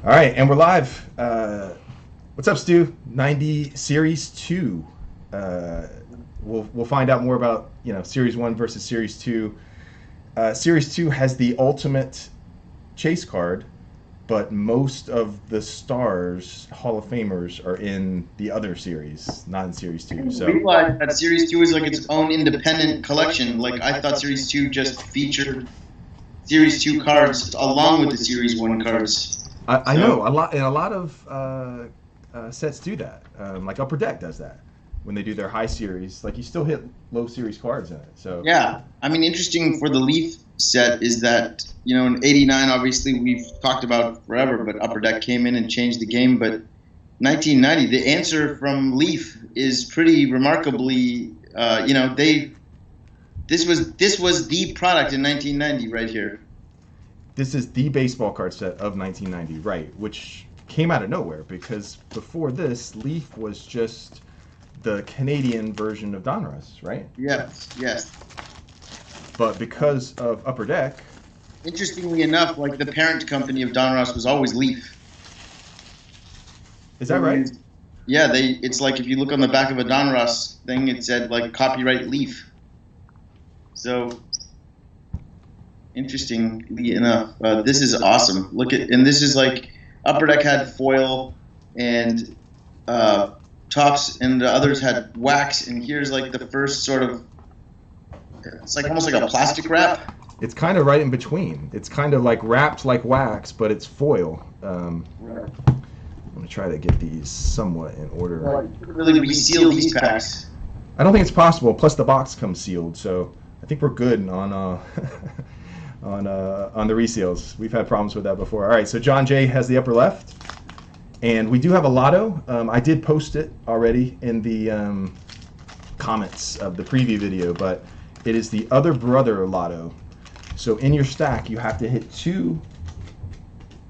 All right, and we're live. What's up, Stu? 90 Series 2. Uh, we'll find out more about Series 1 versus Series 2. Series 2 has the ultimate chase card, but most of the stars, Hall of Famers, are in the other series, not in Series 2. So realize that Series 2 is like its own independent collection. Like, I thought Series 2 just featured Series 2 cards along with the Series 1 cards. I know a lot of sets do that. Like Upper Deck does that when they do their high series. Like you still hit low series cards in it. So yeah, I mean, interesting for the Leaf set is that in '89, obviously we've talked about forever, but Upper Deck came in and changed the game. But 1990, the answer from Leaf is pretty remarkably. This was the product in 1990 right here. This is the baseball card set of 1990, right? Which came out of nowhere because before this, Leaf was just the Canadian version of Donruss, right? Yes. But because of Upper Deck, interestingly enough, like the parent company of Donruss was always Leaf. Is that right? Yeah, it's like if you look on the back of a Donruss thing, it said like copyright Leaf. So interestingly enough, this is awesome. And this is like Upper Deck had foil and tops, and the others had wax. And here's like the first sort of, it's like almost like a plastic wrap. It's kind of right in between. It's kind of like wrapped like wax, but it's foil. Right. I'm gonna try to get these somewhat in order. Well, you could really reseal these packs. I don't think it's possible. Plus, the box comes sealed, so I think we're good on on the reseals. We've had problems with that before. All right, so John J has the upper left, and we do have a Lotto. I did post it already in the comments of the preview video, but it is the other brother Lotto. So in your stack, you have to hit 2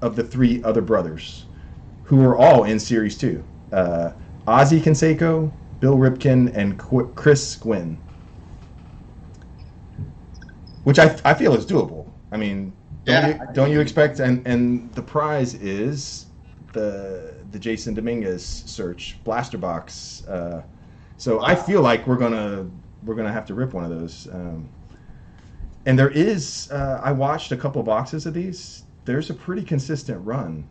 of the 3 other brothers, who are all in Series 2. Ozzie Canseco, Bill Ripken, and Chris Gwynn. Which I feel is doable. I mean, don't you expect? And the prize is the Jason Dominguez search blaster box. So I feel like we're gonna have to rip one of those. And there is. I watched a couple boxes of these. There's a pretty consistent run.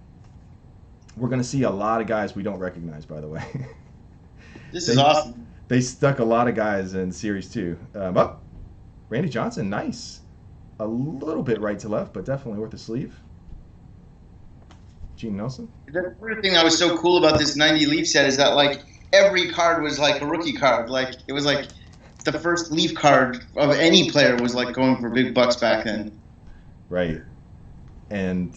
We're gonna see a lot of guys we don't recognize. By the way, this is awesome. They stuck a lot of guys in Series 2. Randy Johnson, nice. A little bit right to left, but definitely worth a sleeve. Gene Nelson. The weird thing that was so cool about this 90 Leaf set is that like every card was like a rookie card. Like it was like the first Leaf card of any player was like going for big bucks back then. Right. And,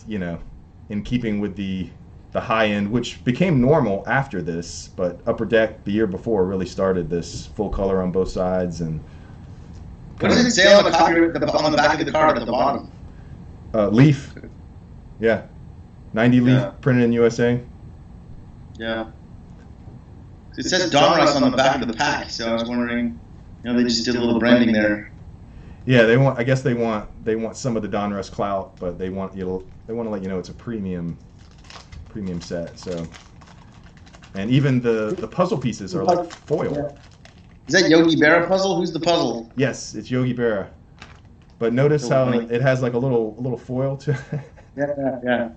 in keeping with the high end, which became normal after this, but Upper Deck the year before really started this full color on both sides. And what does it say on the back of the card at the bottom? Leaf. Yeah. 90 Leaf printed in USA. Yeah. It says Donruss on the back of the pack, so I was wondering, they just did a little branding there. Yeah, I guess they want some of the Donruss clout, but they want to let you know it's a premium set. So, and even the puzzle pieces are like foil. Yeah. Is that Yogi Berra puzzle? Who's the puzzle? Yes, it's Yogi Berra. But notice how it has like a little foil to it. Yeah.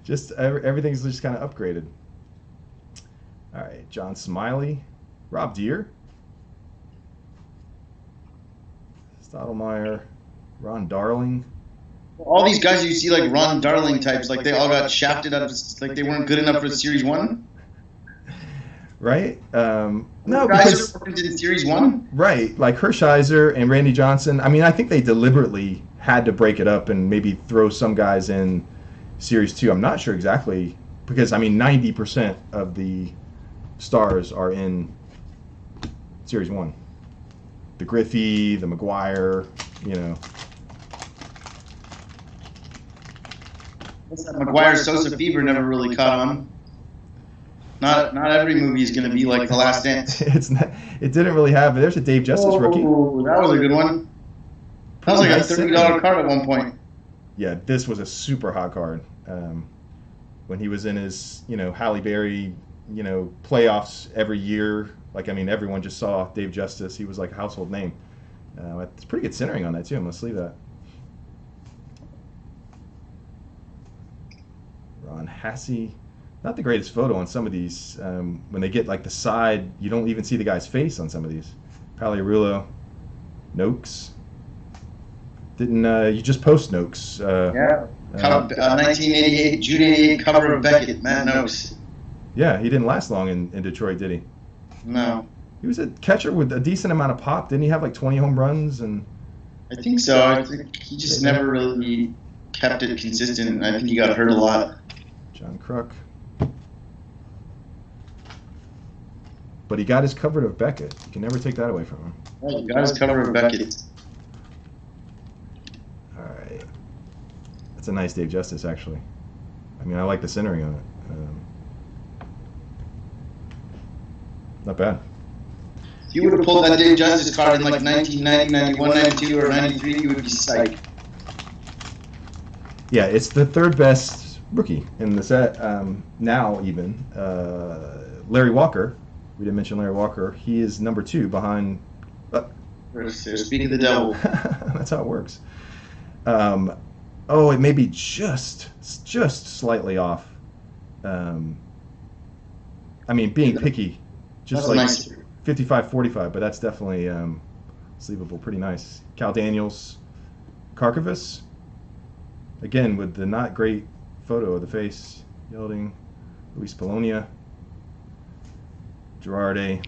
Just everything's just kind of upgraded. All right, John Smiley, Rob Deere, Stottlemyre, Ron Darling. All these guys you see like Ron Darling types, like they all got shafted out of, like they weren't good enough for Series 1. Right? No, guys because in Series 1. Right, like Hershiser and Randy Johnson. I mean, I think they deliberately had to break it up and maybe throw some guys in Series 2. I'm not sure exactly because 90% of the stars are in Series 1. The Griffey, the McGuire, McGuire's Sosa fever never really caught on. Not every movie is going to be like The Last Dance. It didn't really have. There's a Dave Justice rookie. That was a good one. That was like a $30 card at one point. Yeah, this was a super hot card. when he was in his, Halle Berry, playoffs every year. Like, I mean, everyone just saw Dave Justice. He was like a household name. It's pretty good centering on that, too. I'm going to sleeve that. Ron Hasse. Not the greatest photo on some of these. When they get, like, the side, you don't even see the guy's face on some of these. Paliarulo. Noakes. Didn't you just post Noakes? Yeah. 1988, June 88 cover of Beckett, Matt Noakes. Yeah, he didn't last long in Detroit, did he? No. He was a catcher with a decent amount of pop. Didn't he have like 20 home runs? And I think so. I think he just never really kept it consistent. I think he got hurt a lot. John Kruk. But he got his cover of Beckett. You can never take that away from him. Oh, he got his cover of Beckett. All right. That's a nice Dave Justice, actually. I mean, I like the centering on it. Not bad. If you would have pulled that Dave Justice card in like 1990, 91, 92, or 93, you would be psyched. Yeah, it's the third best rookie in the set now, even. Larry Walker. We didn't mention Larry Walker. He is number 2 behind. Speaking of the devil. That's how it works. It may be just slightly off. I mean, being picky, just like nice. 55-45, but that's definitely sleevable. Pretty nice. Cal Daniels, Karkovas. Again, with the not great photo of the face. Yielding, Luis Polonia, Girardi.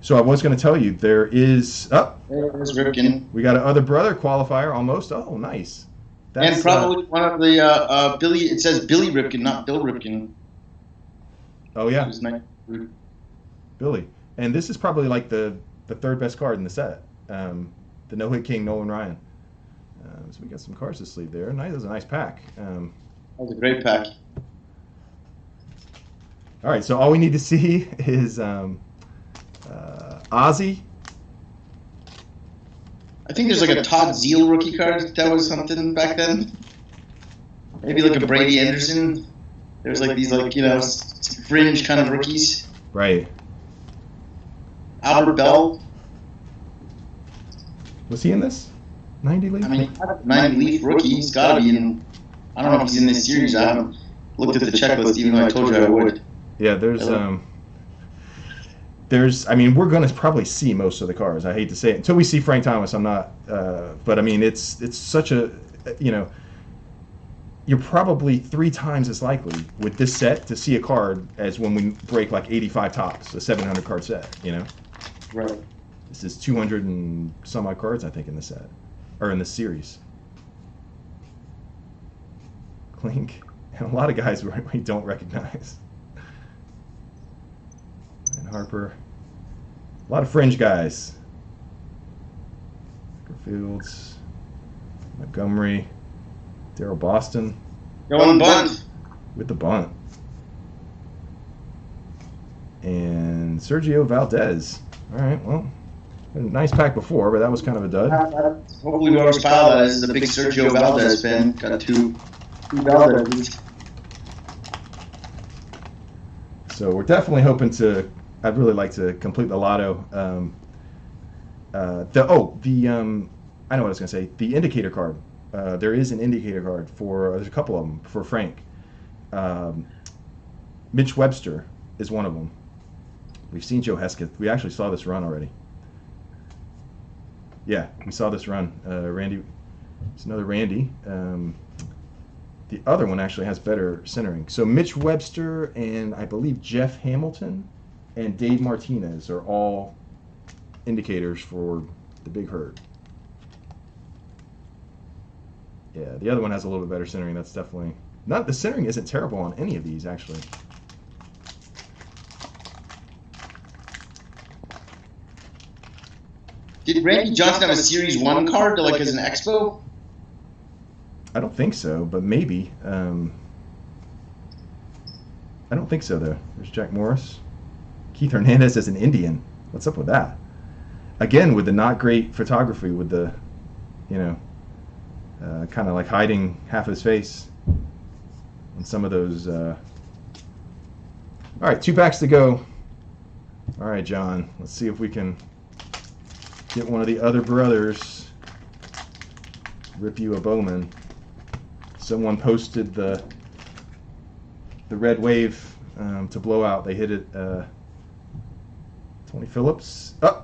So I was going to tell you, there is... There's Ripken. We got an other brother qualifier, almost. Oh, nice. That's, and probably one of the... Billy. It says Billy Ripken, not Bill Ripken. Oh, yeah. Billy. And this is probably like the third best card in the set. The No-Hit King, Nolan Ryan. So we got some cards to sleeve there. Nice. That was a nice pack. That was a great pack. All right, so all we need to see is Ozzie. I think there's like a Todd Zeal rookie card. That was something back then. Maybe like a Brady Anderson. There's like these fringe kind of rookies. Right. Albert Bell. Was he in this? 90 Leaf? I mean, 90 Leaf rookie. He's got to be in. I don't know if he's in this series. I haven't looked at the checklist, even though I told you I would. Yeah, there's. I mean, we're going to probably see most of the cards. I hate to say it. Until we see Frank Thomas, I'm not. But, I mean, it's such a, you're probably 3 times as likely with this set to see a card as when we break like 85 tops, a 700-card set, Right. This is 200 and some odd cards, I think, in the set. Or in the series. Clink. And a lot of guys we don't recognize. And Harper. A lot of fringe guys. Fields. Montgomery. Daryl Boston. Going bunt. With the bunt. And Sergio Valdez. All right, well, a nice pack before, but that was kind of a dud. Hopefully Morris Valdez is a big Sergio Valdez fan. Got two Valdez. So we're definitely hoping to. I'd really like to complete the lotto. I know what I was going to say. The indicator card. There is an indicator card for. There's a couple of them for Frank. Mitch Webster is one of them. We've seen Joe Hesketh. We actually saw this run already. Yeah, we saw this run. Randy. It's another Randy. The other one actually has better centering. So Mitch Webster and I believe Jeff Hamilton and Dave Martinez are all indicators for the Big Herd. Yeah, the other one has a little bit better centering. That's definitely not. The centering isn't terrible on any of these actually. Did Randy Johnson have a Series 1 card like as an expo? I don't think so, but maybe. I don't think so, though. There's Jack Morris. Keith Hernandez as an Indian. What's up with that? Again, with the not great photography, with the, kind of like hiding half his face. and some of those. All right, 2 packs to go. All right, John. Let's see if we can get one of the other brothers. Rip you a Bowman. Someone posted the red wave to blow out. They hit it. Tony Phillips. Oh,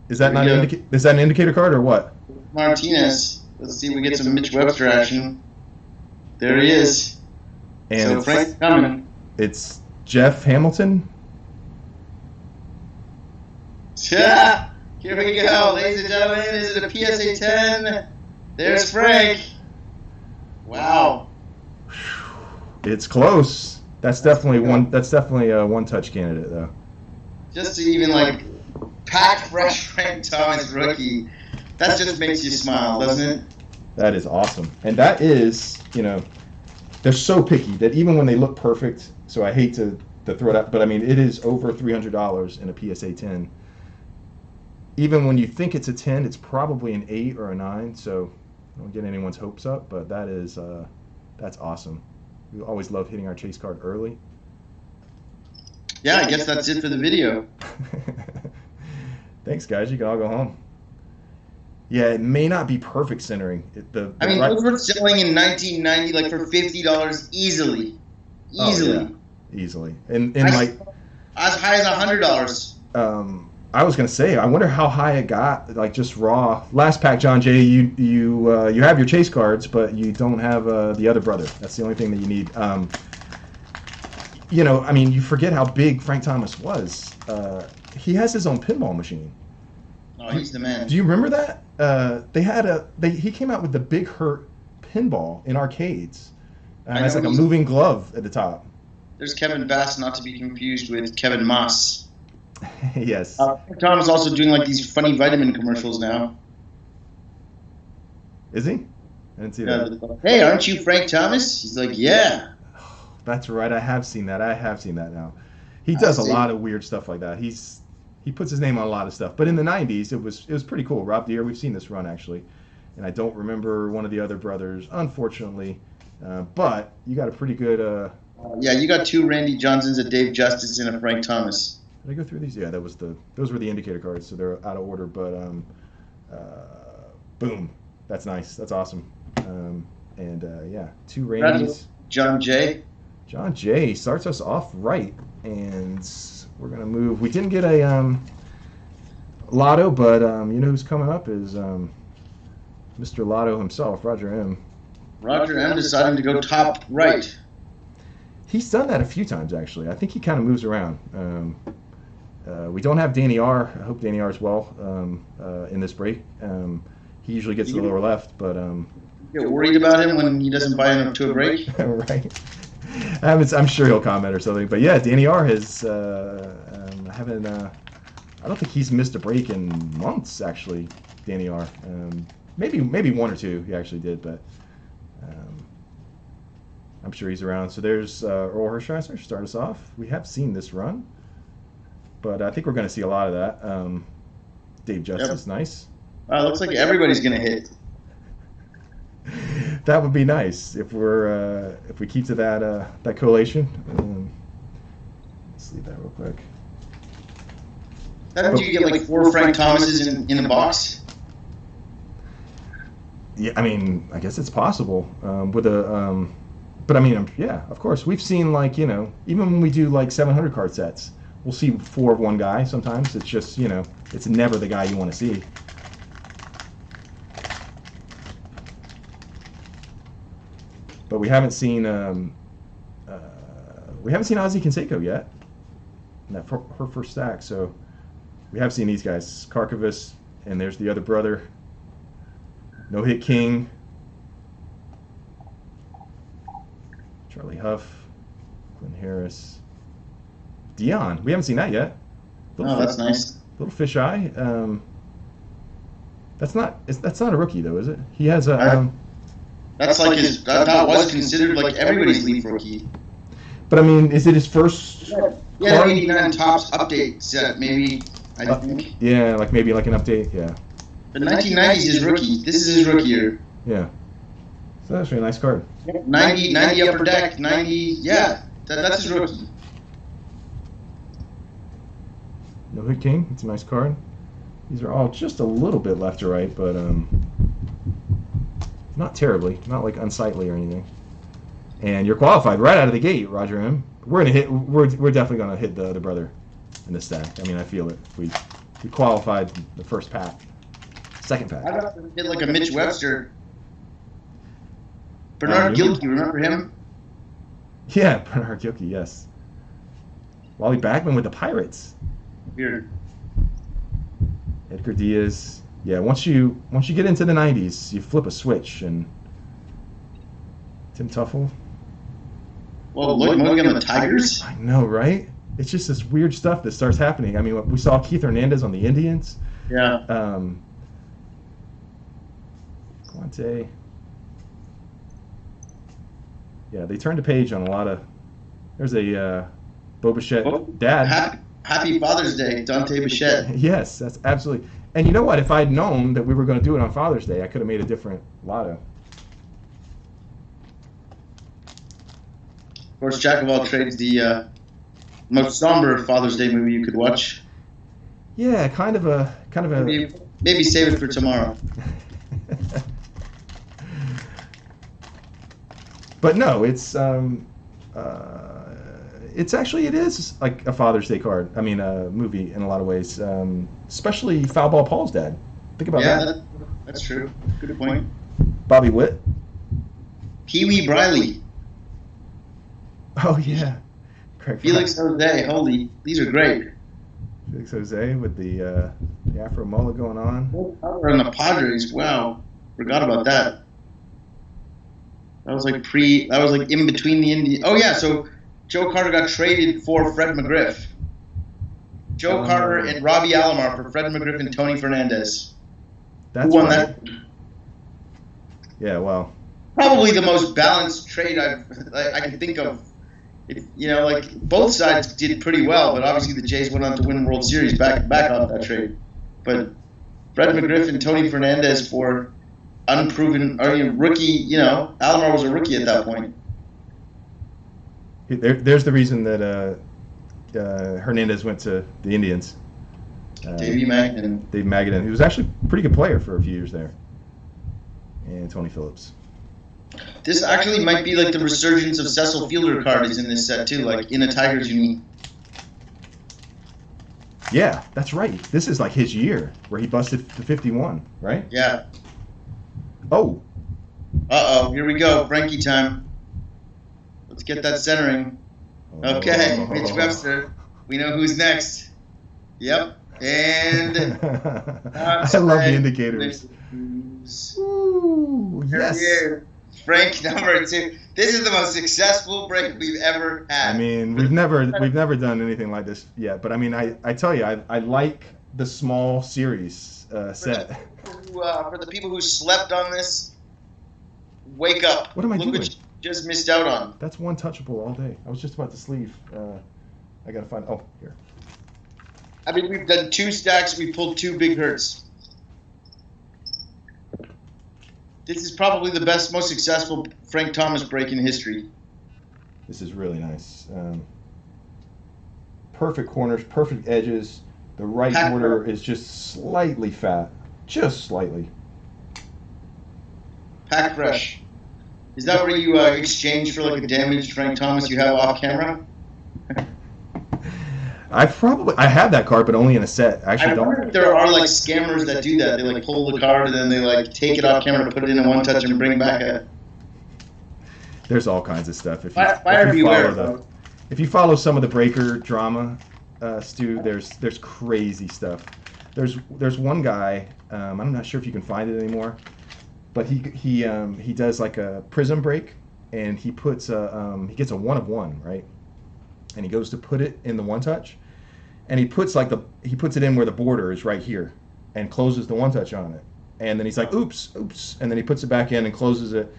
is that not is that an indicator card or what? Martinez. Let's see if we get some Mitch Webster action. There he is. And so Frank's coming. It's Jeff Hamilton. Yeah. Here we go, ladies and gentlemen. Is it a PSA 10? There's Frank. Wow. It's close. That's definitely one. That's definitely a one-touch candidate, though. Just to even like pack fresh Frank Thomas rookie, that just makes you smile, doesn't it? That is awesome, and that is, they're so picky that even when they look perfect. So I hate to throw it out, but I mean it is over $300 in a PSA 10. Even when you think it's a 10, it's probably an 8 or a 9. So I don't get anyone's hopes up, but that is that's awesome. We always love hitting our chase card early. Yeah, I guess that's it for the video. Thanks, guys. You can all go home. Yeah, it may not be perfect centering. Those were selling in 1990 like for $50 easily. Easily. Oh, yeah. Easily. And like as high as $100. I was gonna say, I wonder how high it got, like just raw. Last pack, John Jay, you have your chase cards, but you don't have the other brother. That's the only thing that you need. I mean, you forget how big Frank Thomas was. He has his own pinball machine. Oh, he's the man. Do you remember that? He came out with the Big Hurt pinball in arcades. It's like a moving glove at the top. There's Kevin Bass, not to be confused with Kevin Moss. Yes. Tom is also doing like these funny vitamin commercials now. Is he? I didn't see that. Hey, aren't you Frank Thomas? He's like, yeah. That's right. I have seen that. Now. He does a lot of weird stuff like that. He puts his name on a lot of stuff. But in the 90s, it was pretty cool. Rob Deere, we've seen this run actually, and I don't remember one of the other brothers, unfortunately. But you got a pretty good. Yeah, you got 2 Randy Johnsons, a Dave Justice, and a Frank Thomas. Did I go through these? Yeah, those were the indicator cards, so they're out of order. But boom, that's nice. That's awesome. Yeah, 2 Randys. John Jay. John Jay starts us off right, and we're gonna move. We didn't get a Lotto, but who's coming up is Mr. Lotto himself, Roger M. Roger M. deciding to go top right. He's done that a few times actually. I think he kind of moves around. We don't have Danny R. I hope Danny R is well in this break. He usually gets to the lower left, but get worried about him when he doesn't buy enough to a break. Right. I'm sure he'll comment or something. But yeah, Danny R has I don't think he's missed a break in months actually. Danny R. Maybe 1 or 2 he actually did, but I'm sure he's around. So there's Earl Hershiser start us off. We have seen this run, but I think we're going to see a lot of that. Dave Justice, nice. Looks like everybody's going to hit. That would be nice if we keep to that collation. Let's leave that real quick. That means you get like 4 Frank Thomases in a box. Yeah, I mean, I guess it's possible with a. But I mean, yeah, of course. We've seen even when we do like 700 card sets, we'll see 4 of one guy. Sometimes it's just it's never the guy you want to see. But we haven't seen Ozzie Canseco yet. In that her first stack, so we have seen these guys, Karkovas, and there's the other brother, No Hit King. Charlie Huff, Glenn Harris, Dion. We haven't seen that yet. That's nice. Little fisheye. That's not a rookie though, is it? He has a. That's like that was considered like everybody's lead rookie. But I mean, is it his first? Yeah, 89 Topps update set maybe. I think. Yeah, maybe an update. Yeah. The 1990s is rookie. This is his rookie year. Yeah. So That's a really nice card. 90 upper deck, 90. Yeah, that's his rookie. No Hood King. It's a nice card. These are all just a little bit left to right, but not terribly, not like unsightly or anything. And you're qualified right out of the gate, Roger M. We're definitely gonna hit the other brother in this stack. I mean, I feel it. We qualified the first pack, second pack. I'd rather hit like a Mitch Webster. Bernard Gilkey, remember him? Yeah, Bernard Gilkey, yes. Wally Backman with the Pirates. Weird. Edgar Diaz. Yeah, once you get into the 90s, you flip a switch. And Tim Tuffle. Well, Lloyd Morgan on the Tigers? I know, right? It's just this weird stuff that starts happening. I mean, we saw Keith Hernandez on the Indians. Yeah. Quante. Yeah, they turned the page on a lot of. There's a Bo Bichette dad. Happy Father's Day, Dante Bichette. Yes, that's absolutely. And you know what? If I'd known that we were going to do it on Father's Day, I could have made a different lotto. Of course, Jack of all trades, the most somber Father's Day movie you could watch. Yeah, kind of a. Maybe save it for tomorrow. But no, it's actually it is like a Father's Day card. I mean, a movie in a lot of ways, especially Foul Ball Paul's dad. Think about that. Yeah, that's true. Good point. Bobby Witt. Pee Wee Briley. Oh yeah. Craig Felix Jose. Holy, these are great. Felix Jose with the Afro mullet going on. We're in the Padres. Wow, forgot about that. That was like in between the Indians. Oh yeah, so Joe Carter got traded for Fred McGriff. Joe Carter and Robbie Alomar for Fred McGriff and Tony Fernandez. Who won that? Yeah, well. Probably the most balanced trade I can think of. Like both sides did pretty well, but obviously the Jays went on to win the World Series back off that trade. But Fred McGriff and Tony Fernandez for unproven rookie. Alomar was a rookie at that point. There's the reason that Hernandez went to the Indians. Dave Magadan, who was actually a pretty good player for a few years there. And Tony Phillips. This actually might be like the resurgence of Cecil Fielder card is in this set too, like in a Tigers uni. Yeah, that's right. This is like his year where he busted to 51, right? Yeah. Oh. Uh-oh, here we go. Frankie time. Let's get that centering. Okay, Mitch Webster. We know who's next. Yep. And I love the indicators. Ooh, yes. Here. Frank number 2. This is the most successful break we've ever had. I mean, we've never done anything like this yet. But I mean, I tell you, I like the small series set. For the people who slept on this, wake up. What am I doing? Look what you just missed out on. That's one touchable all day. I was just about to sleeve. I gotta find. Oh, here. I mean, we've done 2 stacks. We pulled 2 big hurts. This is probably the best, most successful Frank Thomas break in history. This is really nice. Perfect corners, perfect edges. The right border is just slightly fat. Just slightly. Pack fresh. Is that where you exchange for like a damaged Frank Thomas you have off camera? I have that card, but only in a set. I wonder if there are like scammers that do that. They like pull the card and then they like take it off camera, put it in a one touch, and bring back a. There's all kinds of stuff. If you follow some of the breaker drama, Stu, there's crazy stuff. There's one guy. I'm not sure if you can find it anymore, but he does like a prism break, and he puts he gets a 1 of 1, right? And he goes to put it in the one touch, and he puts it in where the border is right here, and closes the one touch on it, and then he's like, oops, and then he puts it back in and closes it.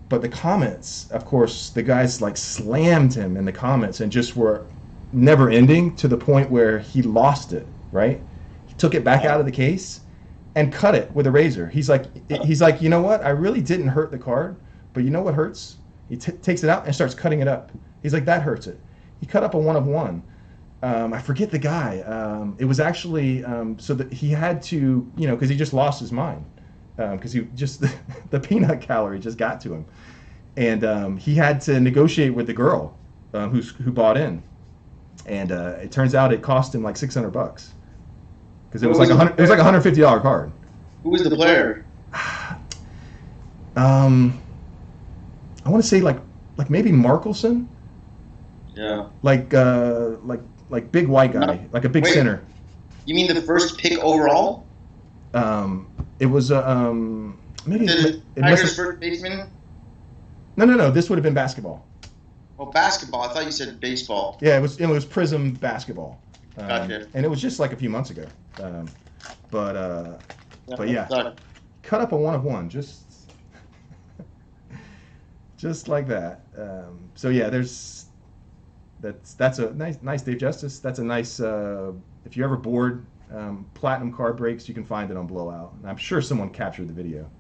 But the comments, of course, the guys like slammed him in the comments and just were never ending to the point where he lost it. Right? He took it back out of the case and cut it with a razor. He's like, you know what? I really didn't hurt the card, But you know what hurts? He takes it out and starts cutting it up. He's like, that hurts it. He cut up a 1 of 1. I forget the guy. It was actually so that he had to, because he just lost his mind. Because he just the peanut calorie just got to him, and he had to negotiate with the girl who bought in, and it turns out it cost him like $600 because it was like a $150 card. Who was the player? I want to say like maybe Markelson. Yeah. Like big white guy, like a big center. You mean the first pick overall? It was maybe Tigers first baseman. No. This would have been basketball. Oh, basketball. I thought you said baseball. Yeah, it was Prism basketball. Gotcha. And it was just like a few months ago. But yeah, cut up a 1 of 1, just like that. So yeah, that's a nice Dave Justice. That's a nice if you're ever bored. Platinum card breaks, you can find it on Blowout. And I'm sure someone captured the video.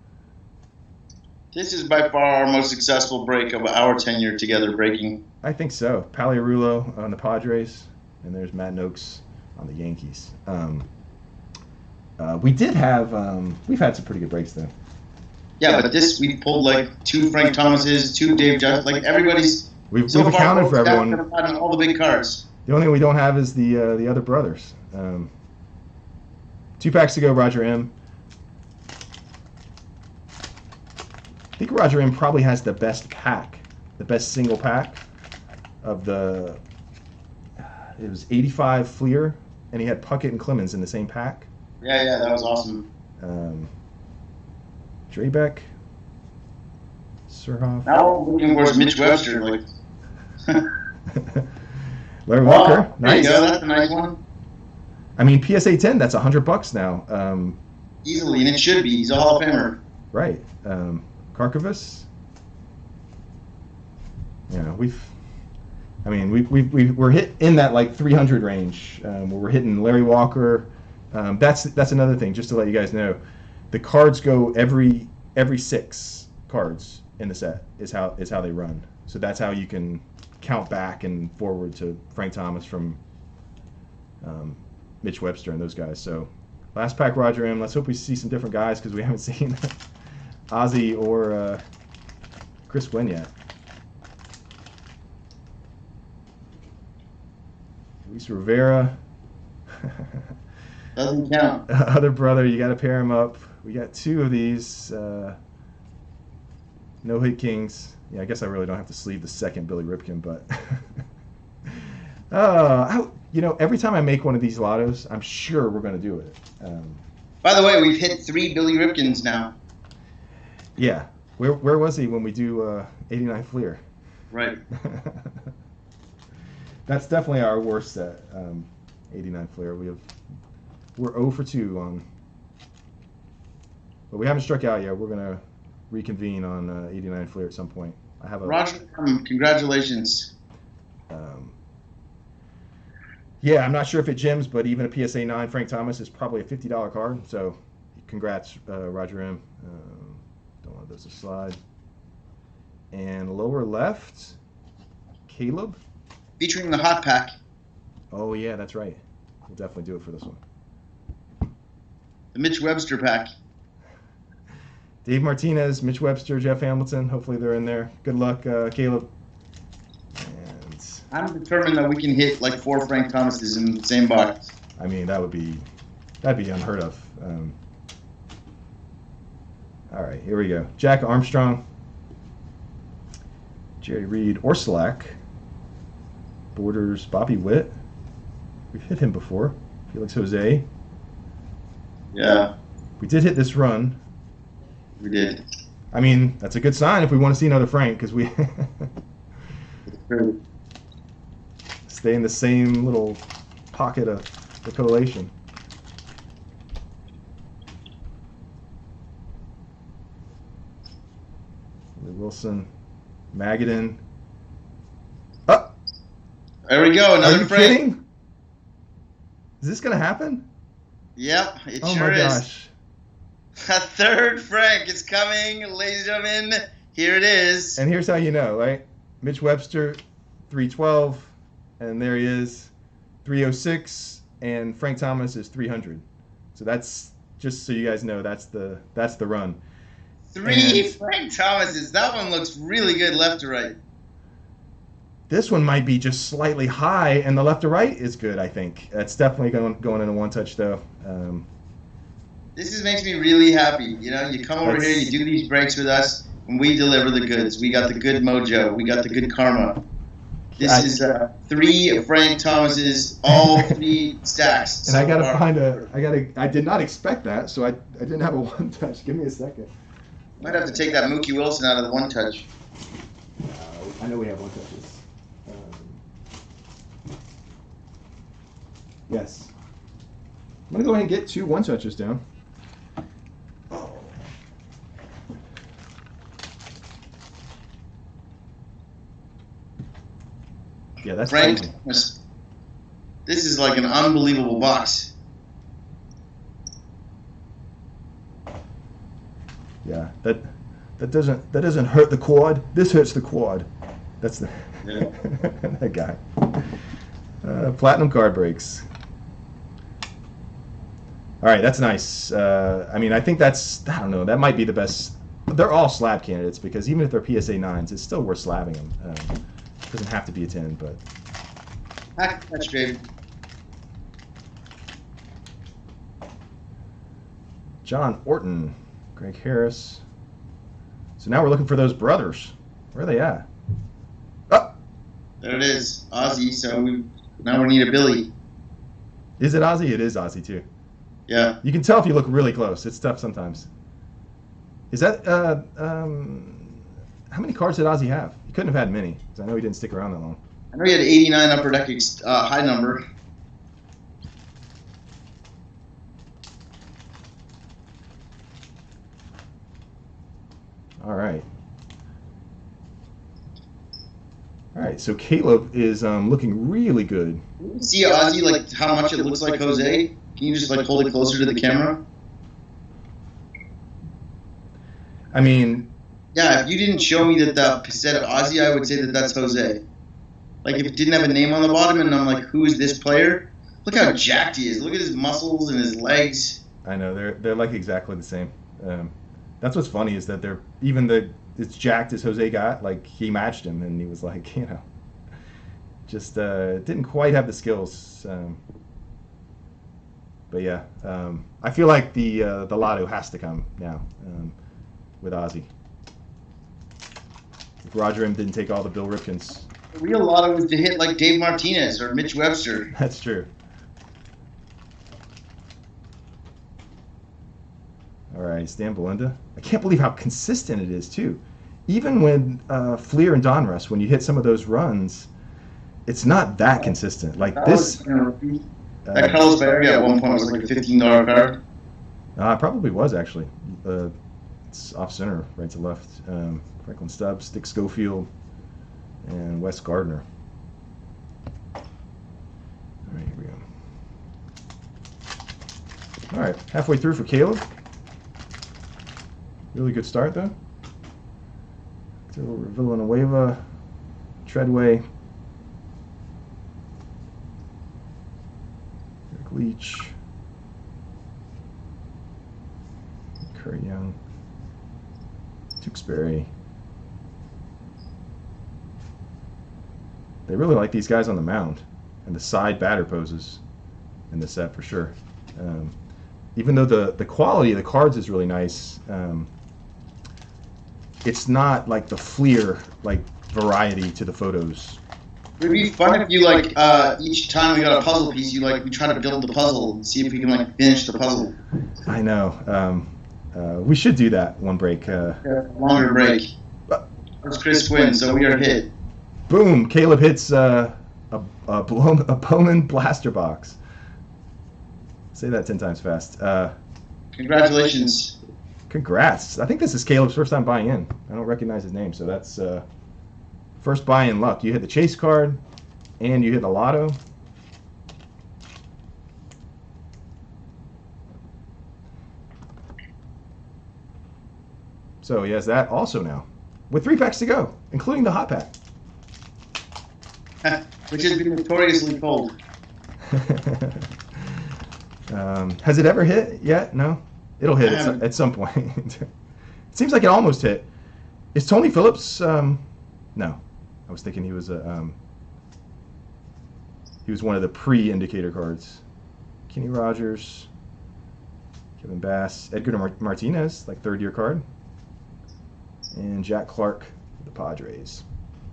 This is by far our most successful break of our tenure together breaking. I think so. Paliarulo on the Padres, and there's Matt Noakes on the Yankees. We did have, we've had some pretty good breaks though. Yeah, but this, we pulled like 2 Frank Thomases, 2 Dave Justice, like everybody's. We've accounted for everyone. All the big cards. The only thing we don't have is the other brothers. 2 packs to go, Roger M. I think Roger M probably has the best pack, the best single pack of the. It was 85 Fleer, and he had Puckett and Clemens in the same pack. Yeah, that was awesome. Drebeck, Surhoff. Now we're looking for Mitch Webster, like. Larry Walker, nice. There you go. That's a nice one. I mean, PSA 10, that's $100 now. Easily, and it should be. He's a Hall of Famer. Right. Karkovas. Yeah, we're hit in that like 300 range. Where we're hitting Larry Walker. That's another thing, just to let you guys know. The cards go every 6 cards in the set is how they run. So that's how you can count back and forward to Frank Thomas from Mitch Webster and those guys. So last pack, Roger M. Let's hope we see some different guys because we haven't seen Ozzie or Chris Gwynn yet. Luis Rivera. Doesn't count. Other brother, you got to pair him up. We got 2 of these. No Hit Kings. Yeah, I guess I really don't have to sleeve the second Billy Ripken, but every time I make one of these lottos, I'm sure we're going to do it. By the way, we've hit 3 Billy Ripkens now. Yeah. Where was he when we do 89 Fleer? Right. That's definitely our worst set, 89 Fleer. We're 0 for 2 on, but we haven't struck out yet. We're going to reconvene on 89 Fleer at some point. I have a Roger, congratulations. Yeah, I'm not sure if it gems, but even a PSA 9 Frank Thomas is probably a $50 card. So, congrats, Roger M. Don't want those to slide. And lower left, Caleb. Featuring the hot pack. Oh yeah, that's right. We'll definitely do it for this one. The Mitch Webster pack. Dave Martinez, Mitch Webster, Jeff Hamilton. Hopefully they're in there. Good luck, Caleb. And I'm determined that we can hit like 4 Frank Thomases in the same box. I mean, that'd be unheard of. All right, here we go. Jack Armstrong, Jerry Reed, Orsolak, Borders, Bobby Witt. We've hit him before. Felix Jose. Yeah. We did hit this run. We did. I mean, that's a good sign if we want to see another Frank, because we stay in the same little pocket of the collation. Wilson, Magadan. Oh! There we go. Another Are you Frank. kidding? Is this going to happen? Yep, it Oh sure my is. gosh. A third Frank is coming, ladies and gentlemen. Here it is. And here's how you know, right? Mitch Webster, 312, and there he is, 306, and Frank Thomas is 300. So that's just so you guys know that's the run. Three And Frank Thomases. That one looks really good left to right. this one might be just slightly high, and the left to right is good. I think that's definitely going in a one touch though. This makes me really happy. You know, you come over here, you do these breaks with us, and we deliver the goods. We got the good mojo. We got the good karma. This is 3 Frank Thomases, all 3 stacks. And I gotta find I did not expect that, so I didn't have a one touch. Give me a second. Might have to take that Mookie Wilson out of the one touch. I know we have one touches. Yes. I'm gonna go ahead and get 2 one touches down. Yeah, that's Frank crazy. Thomas. This is like an unbelievable box. Yeah, that doesn't hurt the quad. This hurts the quad. That's the that guy. Platinum card breaks. All right, that's nice. I mean, I think I don't know, that might be the best. They're all slab candidates because even if they're PSA 9s, it's still worth slabbing them. It doesn't have to be a 10, but. That's great. John Orton, Greg Harris. So now we're looking for those brothers. Where are they at? Oh! There it is, Ozzie. So now we need a Billy. Is it Ozzie? It is Ozzie too. Yeah. You can tell if you look really close. It's tough sometimes. Is that how many cards did Ozzie have? He couldn't have had many because I know he didn't stick around that long. I know he had 89 upper deck high number. All right. All right. So Caleb is looking really good. See Ozzie, like how much it looks like Jose? Can you just like hold it closer to the camera? I mean, yeah. If you didn't show me that said Ozzie, I would say that that's Jose. Like if it didn't have a name on the bottom, and I'm like, who is this player? Look how jacked he is. Look at his muscles and his legs. I know they're like exactly the same. That's what's funny is that it's jacked as Jose got. Like he matched him, and he was like, just didn't quite have the skills. But yeah, I feel like the Lotto has to come now with Ozzie. If Roger M didn't take all the Bill Ripkens. The real Lotto was to hit like Dave Martinez or Mitch Webster. That's true. All right, Stan Belinda. I can't believe how consistent it is too. Even when Fleer and Donruss, when you hit some of those runs, it's not that consistent. Like this. That Carlos Baerga at one point was like a $15 card. It probably was actually. It's off center, right to left. Franklin Stubbs, Dick Schofield, and Wes Gardner. All right, here we go. All right, halfway through for Caleb. Really good start though. Villanueva, Treadway, Eric Leach, Curry Young, Tewksbury. They really like these guys on the mound and the side batter poses in the set for sure. Even though the quality of the cards is really nice, it's not like the Fleer like variety to the photos. It'd be fun if you like each time we got a puzzle piece, we try to build the puzzle and see if we can like finish the puzzle. I know. We should do that one break. Longer break. It's Chris Gwynn, so we are hit. Boom! Caleb hits a Bowman blaster box. Say that 10 times fast. Congratulations. Congrats. I think this is Caleb's first time buying in. I don't recognize his name, so that's first buy-in luck. You hit the chase card, and you hit the Lotto. So he has that also now. with 3 packs to go, including the hot pack. Which has been notoriously cold. Has it ever hit yet? No? It'll hit at some point. It seems like it almost hit. Is Tony Phillips... no. I was thinking he was one of the pre-indicator cards. Kenny Rogers, Kevin Bass, Edgar Martinez, like third-year card, and Jack Clark, the Padres.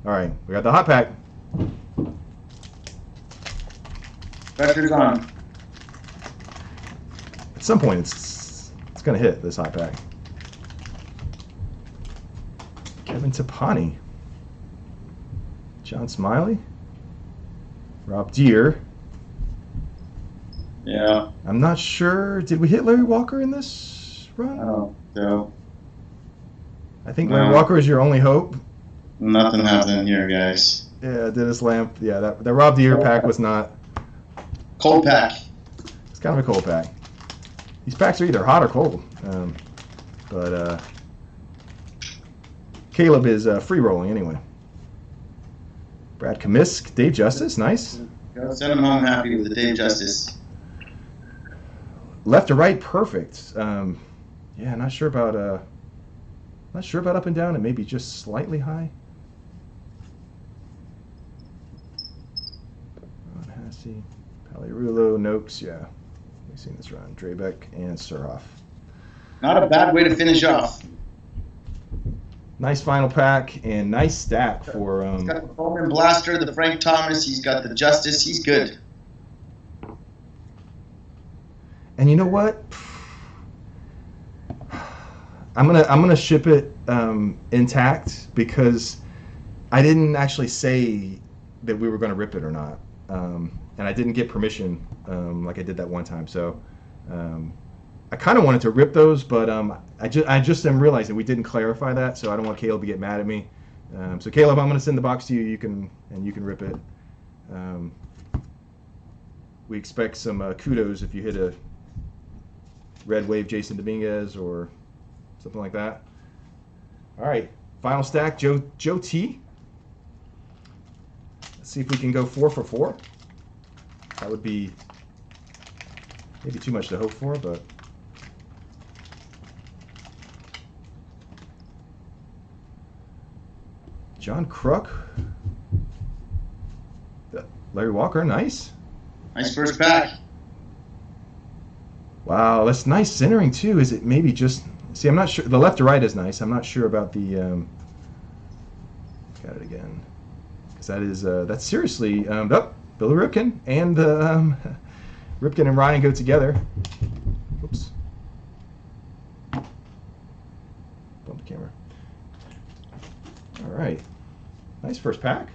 All right, we got the hot pack. Pressure's on. At some point, it's gonna hit this hot pack. Kevin Tapani, John Smiley, Rob Deere. Yeah. I'm not sure. Did we hit Larry Walker in this run? Oh, no. I think Larry Walker is your only hope. Nothing happening here, guys. Yeah, Dennis Lamp. Yeah, that Rob Deere pack was not. Cold pack. It's kind of a cold pack. These packs are either hot or cold. But Caleb is free rolling anyway. Brad Kamisk, Dave Justice, nice. Send him home happy with the Dave Justice. Left to right, perfect. Yeah, not sure about up and down, and maybe just slightly high. Ron Hassey, Palirulo, Noakes, yeah. We've seen this run. Drebeck and Surhoff. Not a bad way to finish off. Nice final pack and nice stack for. He's got the Bowman Blaster, the Frank Thomas. He's got the Justice. He's good. And you know what? I'm gonna ship it intact because I didn't actually say that we were gonna rip it or not, and I didn't get permission like I did that one time. So I kind of wanted to rip those, but I just am realizing we didn't clarify that, so I don't want Caleb to get mad at me. So Caleb, I'm gonna send the box to you. You can rip it. We expect some kudos if you hit a Red Wave Jason Dominguez or something like that. All right, final stack, Joe T. Let's see if we can go 4 for 4. That would be maybe too much to hope for, but John Kruk, Larry Walker, nice. Nice first pack. Wow, that's nice centering too. Is it maybe just... See, I'm not sure. The left to right is nice. I'm not sure about the... Got it again. Because that is... that's seriously... Billy Ripken and Ripken and Ryan go together. Whoops. Bump the camera. All right. Nice first pack.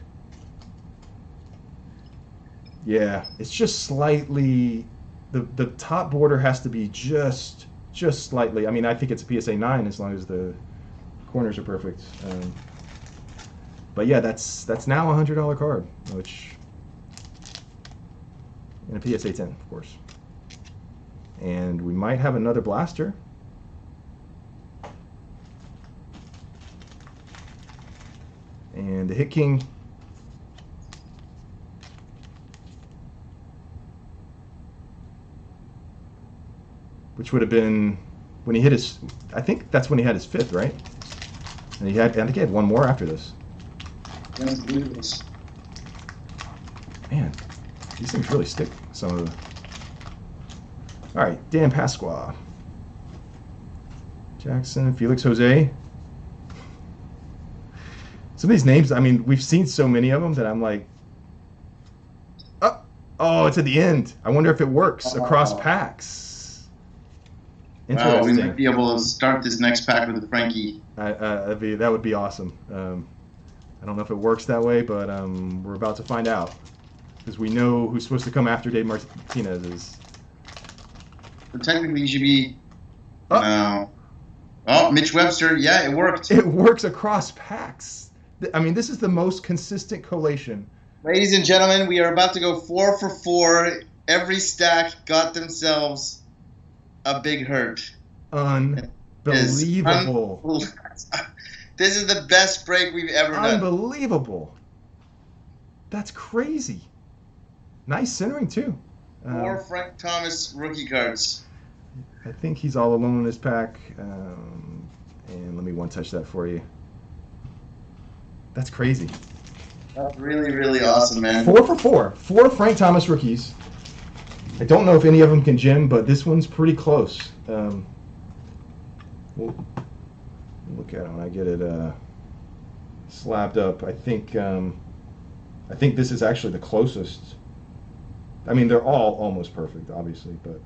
Yeah, it's just slightly... The top border has to be just slightly. I mean, I think it's a PSA 9 as long as the corners are perfect. But yeah, that's now a $100 card, which... And a PSA 10, of course. And we might have another blaster. And the Hit King... which would have been when he hit his... I think that's when he had his 5th, right? And I think he had one more after this. Man, these things really stick, some of the... All right, Dan Pasqua. Jackson, Felix Jose. Some of these names, I mean, we've seen so many of them that I'm like... Oh, it's at the end. I wonder if it works across packs. Wow, we might be able to start this next pack with a Frankie. That would be awesome. I don't know if it works that way, but we're about to find out. Because we know who's supposed to come after Dave Martinez is. So technically, you should be... Oh, Mitch Webster. Yeah, it worked. It works across packs. I mean, this is the most consistent collation. Ladies and gentlemen, we are about to go 4 for 4. Every stack got themselves a big hurt. Unbelievable. This is the best break we've ever done. Unbelievable. That's crazy. Nice centering, too. 4 Frank Thomas rookie cards. I think he's all alone in this pack. And let me one-touch that for you. That's crazy. That's really, really awesome, man. 4 for 4. 4 Frank Thomas rookies. I don't know if any of them can gem, but this one's pretty close. We'll look at it when I get it slabbed up. I think this is actually the closest. I mean, they're all almost perfect, obviously, but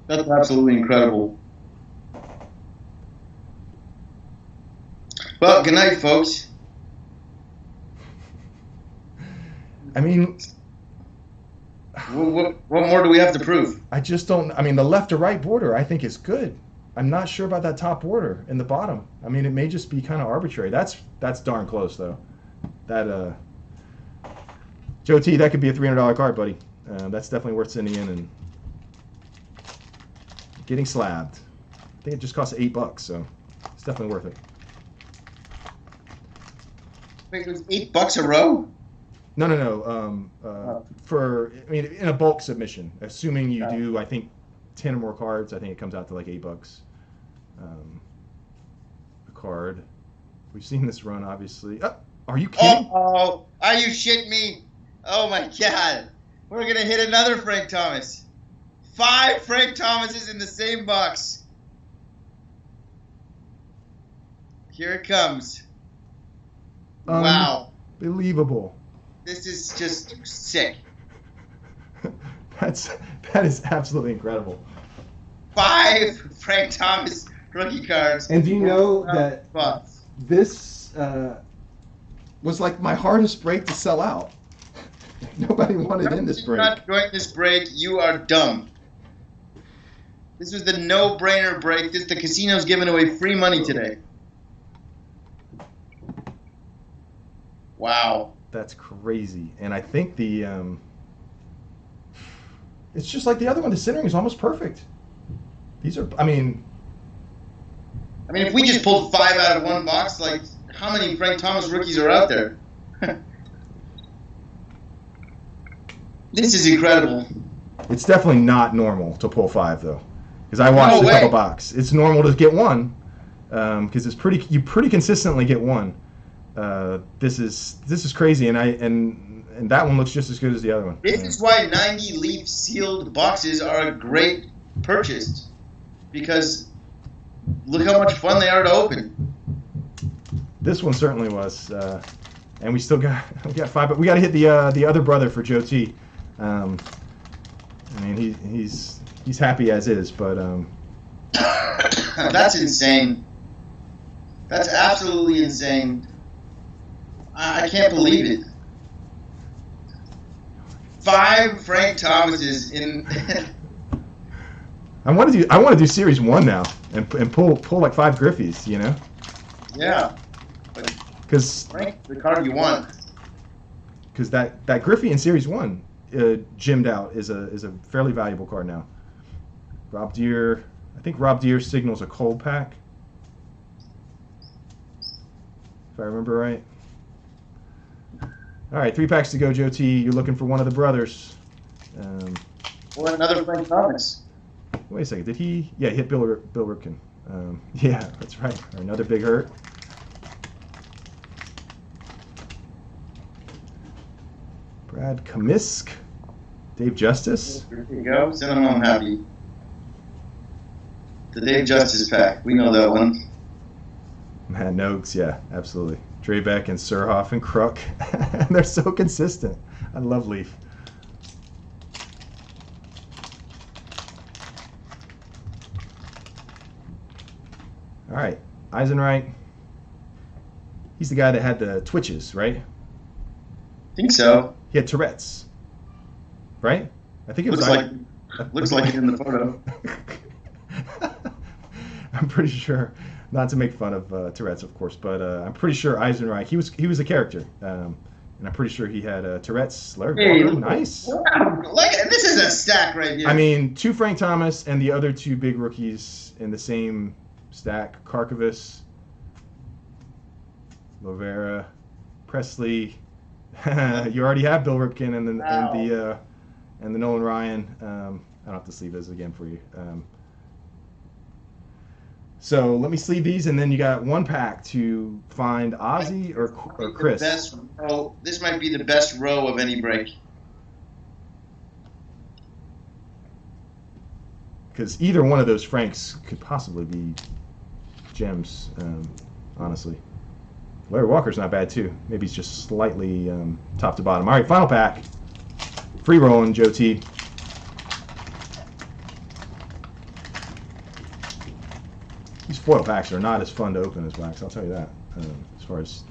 that's absolutely incredible. Well, good night, folks. I mean, what more do we have to prove? I just don't. I mean, the left to right border, I think, is good. I'm not sure about that top border in the bottom. I mean, it may just be kind of arbitrary. That's darn close, though. That Joe T, that could be a $300 card, buddy. That's definitely worth sending in and getting slabbed. I think it just costs $8, so it's definitely worth it. Wait, it was $8 a row? No. For, I mean, in a bulk submission, assuming you do, I think, 10 or more cards, I think it comes out to like $8 a card. We've seen this run, obviously. Are you kidding? Oh, are you shitting me? Oh my God. We're going to hit another Frank Thomas. 5 Frank Thomases in the same box. Here it comes. Wow. Unbelievable. This is just sick. That is absolutely incredible. 5 Frank Thomas rookie cards. And do you know that this was like my hardest break to sell out? Nobody wanted in this break. If you're not enjoying this break, you are dumb. This was the no-brainer break. The casino's giving away free money today. Wow. That's crazy. And I think the it's just like the other one. The centering is almost perfect. These are, I mean, if we just pulled 5 out of one box, like, how many Frank Thomas rookies are out there? This is incredible. It's definitely not normal to pull 5, though, because I watched a couple box. It's normal to get 1, because you pretty consistently get 1. This is crazy, and that one looks just as good as the other one. This is why 90 leaf sealed boxes are a great purchase, because look how much fun they are to open. This one certainly was, and we got 5, but we got to hit the other brother for Joe T. I mean, he's happy as is, but that's insane. That's absolutely insane. I can't believe it. 5 Frank Thomases in. I want to do Series 1 now and pull like 5 Griffies, you know? Yeah. Because Frank, the card you want. Because that Griffey in Series 1 gemmed out is a fairly valuable card now. Rob Deere, I think Rob Deere signals a cold pack, if I remember right. All right, 3 packs to go, Joe T. You're looking for one of the brothers. Or another Frank Thomas. Wait a second. Did he? Yeah, he hit Bill Ripken. Yeah, that's right. Or another big hurt. Brad Kamisk. Dave Justice. There you go. Send him home happy. The Dave Justice pack. We know that one. Matt Noakes, yeah, absolutely. Drebeck and Surhoff and Crook. They're so consistent. I love Leaf. All right, Eisenreich. He's the guy that had the twitches, right? I think so. He had Tourette's, right? I think it was. Looks like it in the photo. I'm pretty sure, not to make fun of Tourette's, of course, but I'm pretty sure Eisenreich. He was a character, and I'm pretty sure he had Tourette's. Larry Walker, nice. Wow, this is a stack right here. I mean, 2 Frank Thomas and the other 2 big rookies in the same stack. Karkovis, Lovera, Presley. You already have Bill Ripken and the Nolan Ryan. I don't have to sleeve those again for you. So let me sleeve these, and then you got one pack to find Ozzie or Chris. This might be the best row of any break. Because either one of those Franks could possibly be gems, honestly. Larry Walker's not bad, too. Maybe he's just slightly top to bottom. All right, final pack. Free rolling, Joe T. These foil packs are not as fun to open as wax, I'll tell you that. As far as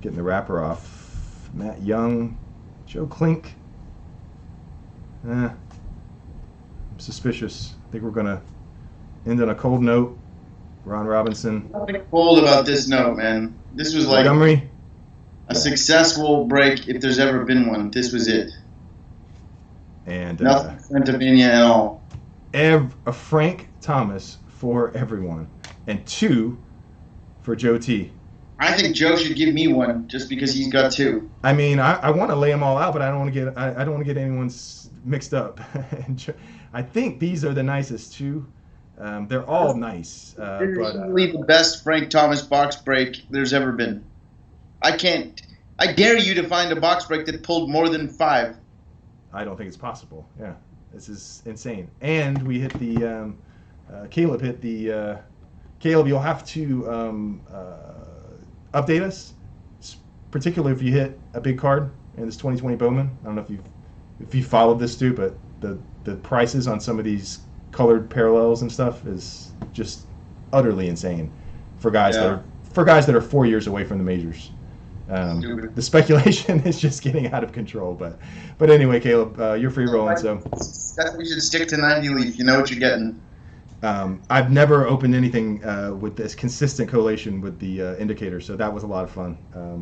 getting the wrapper off. Matt Young, Joe Klink. I'm suspicious. I think we're going to end on a cold note. Ron Robinson. Nothing cold about this note, man. This was like Montgomery. A successful break if there's ever been one. This was it. And nothing Pennsylvania at all. A Frank Thomas for everyone. And 2 for Joe T. I think Joe should give me one just because he's got 2. I mean, I want to lay them all out, but I don't want to get anyone's mixed up. I think these are the nicest too. They're all nice. They're easily the best Frank Thomas box break there's ever been. I dare you to find a box break that pulled more than 5. I don't think it's possible. Yeah, this is insane. And we hit the Caleb hit the Caleb. You'll have to update us, particularly if you hit a big card in this 2020 Bowman. I don't know if you followed this too, but the prices on some of these colored parallels and stuff is just utterly insane for guys that are 4 years away from the majors. The speculation is just getting out of control, but anyway, Caleb, you're free rolling. So we should stick to 90 leaf. You know what you're getting. I've never opened anything with this consistent correlation with the indicator, so that was a lot of fun.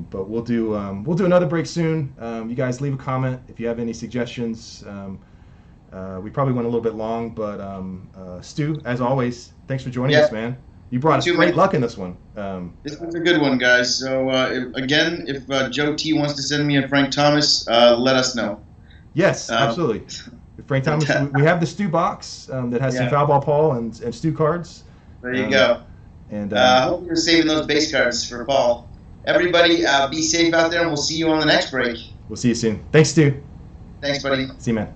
But we'll do another break soon. You guys leave a comment if you have any suggestions. We probably went a little bit long, but Stu, as always, thanks for joining us, man. You brought us great luck in this one. This was a good one, guys. So if Joe T wants to send me a Frank Thomas, let us know. Yes, absolutely. Frank Thomas, we have the Stu box that has some Foul Ball Paul and Stu cards. There you go. And I hope you're saving those base cards for Paul. Everybody, be safe out there, and we'll see you on the next break. We'll see you soon. Thanks, Stu. Thanks, buddy. See you, man.